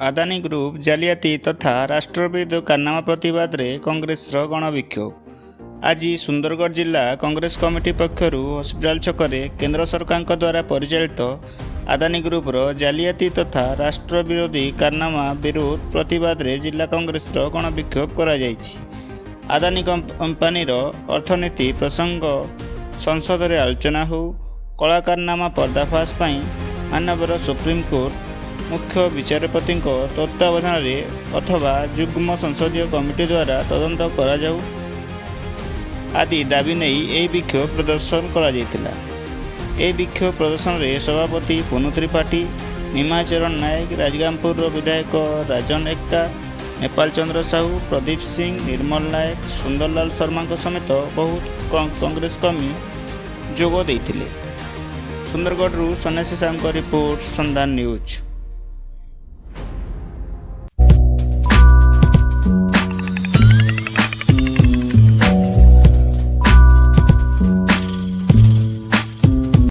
Adani group ଜାଲିଆତି ତଥା ରାଷ୍ଟ୍ରବିରୋଧୀ କାରନାମା ପ୍ରତିବାଦରେ କଂଗ୍ରେସର ଗଣବିକ୍ଷୋଭ। ଆଜି ସୁନ୍ଦରଗଡ଼ ଜିଲ୍ଲା କଂଗ୍ରେସ କମିଟି ପକ୍ଷରୁ ହସ୍ପିଟାଲ ଛକରେ କେନ୍ଦ୍ର ସରକାରଙ୍କ ଦ୍ୱାରା ପରିଚାଳିତ ଆଦାନୀ ଗ୍ରୁପର ଜାଲିଆତି ତଥା ରାଷ୍ଟ୍ରବିରୋଧୀ କାରନାମା ବିରୋଧ ପ୍ରତିବାଦରେ ଜିଲ୍ଲା କଂଗ୍ରେସର ଗଣବିକ୍ଷୋଭ କରାଯାଇଛି। ଆଦାନୀ କମ୍ପାନୀର ଅର୍ଥନୀତି ପ୍ରସଙ୍ଗ ସଂସଦରେ ଆଲୋଚନା ହେଉ, କଳା କାରନାମା ପର୍ଦ୍ଦାଫାଶ ପାଇଁ ମାନ୍ୟବର ସୁପ୍ରିମକୋର୍ଟ ମୁଖ୍ୟ ବିଚାରପତିଙ୍କ ତତ୍ତ୍ୱାବଧାନରେ ଅଥବା ଯୁଗ୍ମ ସଂସଦୀୟ କମିଟି ଦ୍ୱାରା ତଦନ୍ତ କରାଯାଉ ଆଦି ଦାବି ନେଇ ଏହି ବିକ୍ଷୋଭ ପ୍ରଦର୍ଶନ କରାଯାଇଥିଲା। ଏହି ବିକ୍ଷୋଭ ପ୍ରଦର୍ଶନରେ ସଭାପତି ପୁନୁ ତ୍ରିପାଠୀ, ନିମାଚରଣ ନାୟକ, ରାଜଗାଙ୍ଗପୁରର ବିଧାୟକ ରାଜନ ଏକ୍କା, ନେପାଳ ଚନ୍ଦ୍ର ସାହୁ, ପ୍ରଦୀପ ସିଂ, ନିର୍ମଳ ନାୟକ, ସୁନ୍ଦରଲାଲ ଶର୍ମାଙ୍କ ସମେତ ବହୁତ କଂଗ୍ରେସ କର୍ମୀ ଯୋଗ ଦେଇଥିଲେ। ସୁନ୍ଦରଗଡ଼ରୁ ସନ୍ନ୍ୟାସୀ ସାହୁଙ୍କ ରିପୋର୍ଟ, ସନ୍ଧାନ ନ୍ୟୁଜ୍।